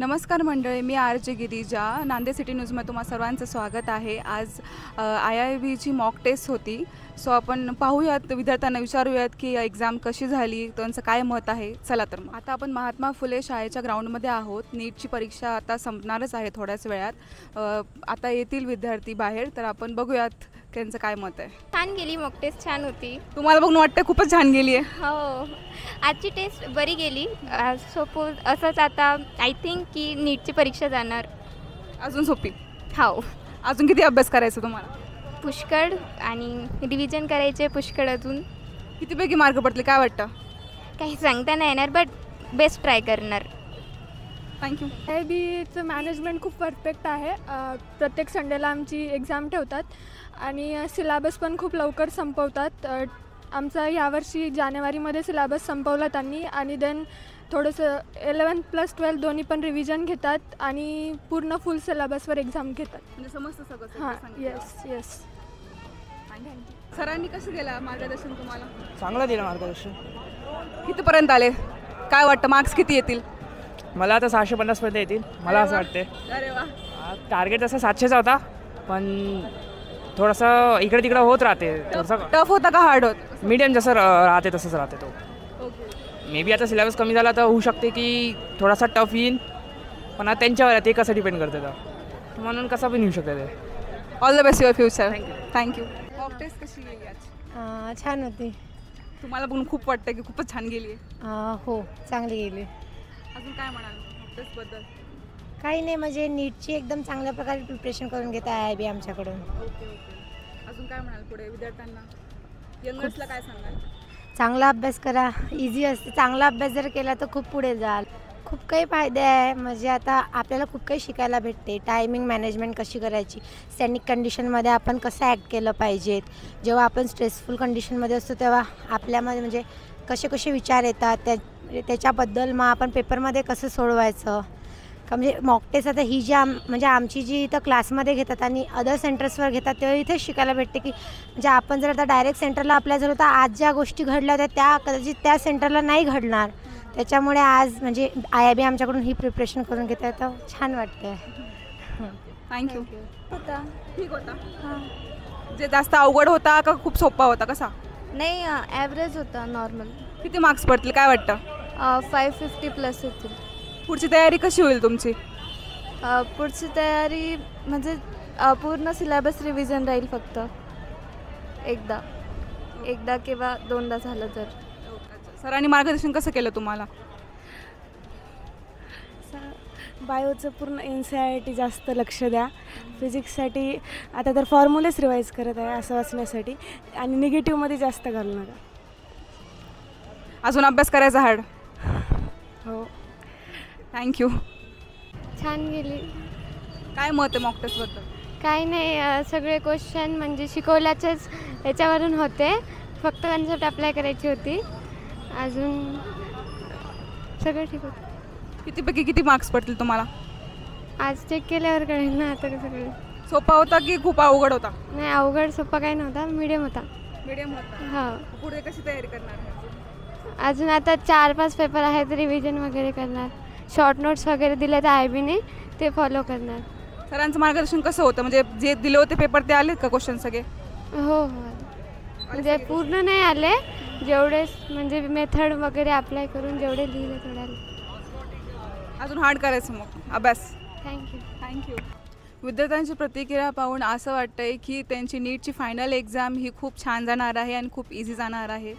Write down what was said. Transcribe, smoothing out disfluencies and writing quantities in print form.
नमस्कार मंडळी, मी R J Girija. Nanded city न्यूजमध्ये तुम्हा सर्वांचं स्वागत आहे. आज IIBची मॉक टेस्ट होती. सो आपण पाहूयात, विद्यार्थ्यांना विचारूयात की एक्झाम कशी झाली, त्यांचं काय मत आहे. चला तर मग आता आपण महात्मा फुले शाळेच्या ग्राउंडमध्ये आहोत. नीटची परीक्षा आता संपणारच आहे थोड्याच वेळात. आता येतील विद्यार्थी बाहेर, तर आपण बघूयात त्यांचं काय मत आहे. छान गेली, मॉक टेस्ट छान होती. तुम्हाला बघून वाटतं खूपच छान गेली आहे? हो, आजची टेस्ट बरी गेली. सपोज असंच आता आय थिंक की नीटची परीक्षा जाणार अजून सोपी? हो. अजून किती अभ्यास करायचा तुम्हाला? पुष्कळ, आणि रिव्हिजन करायचे पुष्कळ. अजून कितीपैकी मार्क पडले काय वाटतं? काही सांगता नाही येणार, बट बेस्ट ट्राय करणार. थँक्यू. IIBचं मॅनेजमेंट खूप परफेक्ट आहे. प्रत्येक संडेला आमची एक्झाम ठेवतात आणि सिलेबस पण खूप लवकर संपवतात. आमचा यावर्षी जानेवारीमध्ये सिलेबस संपवला त्यांनी, आणि देन थोडंसं 11+12 दोन्ही पण रिव्हिजन घेतात आणि पूर्ण फुल सिलेबसवर एक्झाम घेतात. म्हणजे समजतं सगळं? हां, येस. सरांनी कसं केलं मार्गदर्शन तुम्हाला? चांगलं दिलं मार्गदर्शन. कितीपर्यंत आले? काय वाटतं, मार्क्स किती येतील? मला आता 650 पर्यंत येतील, मला असं वाटते. अरे वा. टार्गेट तसं 700चा होता, पण थोडंसं इकडे तिकडं होत राहते. थोडंसं टफ होता का हार्ड होत? मीडियम जसं राहते तसंच राहते तो. मे बी आता सिलेबस कमी झाला तर होऊ शकते की थोडासा टफ येईल, पण आता त्यांच्यावर आहे, ते कसं डिपेंड करते तर, म्हणून कसं पण येऊ शकते ते. All the best your future. Thank you. Mock test कशी गेली आज? छान होती. तुम्हाला बघून खूप वाटतं की खूपच छान गेली आहे? हो, चांगली गेली. अजून काय म्हणाल मॉक टेस्टबद्दल? काही नाही, म्हणजे नीटची एकदम चांगल्या प्रकारे प्रिपरेशन करून घेत आहे IIB आमच्याकडून. ओके. अजून काय म्हणाल पुढे विद्यार्थ्यांना, यंगर्सला काय सांगाल? चांगला अभ्यास करा, इझी असते. चांगला अभ्यास जर केला तर खूप पुढे जाल. खूप काही फायदे आहे, म्हणजे आता आपल्याला खूप काही शिकायला भेटते. टायमिंग मॅनेजमेंट कशी करायची, स्टॅनिक कंडिशनमध्ये आपण कसं ॲक्ट केलं पाहिजेत, जेव्हा आपण स्ट्रेसफुल कंडिशनमध्ये असतो तेव्हा आपल्यामध्ये म्हणजे कसे कसे विचार येतात, त्याच्याबद्दल मग आपण पेपरमध्ये कसं सोडवायचं का. म्हणजे मॉक टेस्ट आता ही जी म्हणजे आमची जी इथं क्लासमध्ये घेतात आणि अदर सेंटर्सवर घेतात, तेव्हा इथेच शिकायला भेटते की म्हणजे आपण जर आता डायरेक्ट सेंटरला अप्लाय झालो तर आज ज्या गोष्टी घडल्या होत्या त्या कदाचित त्या सेंटरला नाही घडणार. त्याच्यामुळे आज म्हणजे IIB आमच्याकडून ही प्रिपरेशन करून घेत आहे, तर छान वाटते. थँक्यू. होता ठीक होता. जे जास्त अवघड होता का खूप सोपा होता, कसा? नाही, ॲव्हरेज होता, नॉर्मल. किती मार्क्स पडतील काय वाटतं? 550+ येतील. पुढची तयारी कशी होईल तुमची? पुढची तयारी म्हणजे पूर्ण सिलेबस रिव्हिजन राहील, फक्त एकदा किंवा दोनदा झालं तर. सरांनी मार्गदर्शन कसं केलं तुम्हाला? बायोचं पूर्ण NCERT जास्त लक्ष द्या. फिजिक्ससाठी आता तर फॉर्म्युलेच रिवाईज करत आहे असं वाचण्यासाठी, आणि निगेटिव्हमध्ये जास्त घालू नका. अजून अभ्यास करायचा हार्ड? हो. थँक्यू. छान गेली. काय मत आहे मॉक टेस्टबद्दल? काही नाही, सगळे क्वेश्चन म्हणजे शिकवल्याचेच याच्यावरून होते, फक्त कन्सेप्ट अप्लाय करायची होती. अजून सगळं ठीक होतं. कितीपैकी किती मार्क्स पडतील तुम्हाला? आज चेक केल्यावर कळेल ना आता कसं कळेल. सोपा होता की खूप अवघड होता? नाही, अवघड सोपा काही नव्हता, मीडियम होता. मीडियम होता. हो. पुढे कशी तयारी करणार? अजून आता 4-5 पेपर आहेत, रिव्हिजन वगैरे करणार. शॉर्ट नोट्स वगैरे दिले तर IIBने, ते फॉलो करणार. सरांचं मार्गदर्शन कसं होतं, म्हणजे जे दिले होते पेपर ते आलेत का क्वेश्चन सगळे? हो, म्हणजे पूर्ण नाही आले, जेवढे म्हणजे मेथड वगैरे अप्लाय करून जेवढे लिहिले तेवढे आले. अजून हार्ड करायचं मग अभ्यास. थँक्यू. विद्यार्थ्यांची प्रतिक्रिया पाहून असं वाटतंय की त्यांची नीटची फायनल एक्झाम ही खूप छान जाणार आहे आणि खूप इझी जाणार आहे.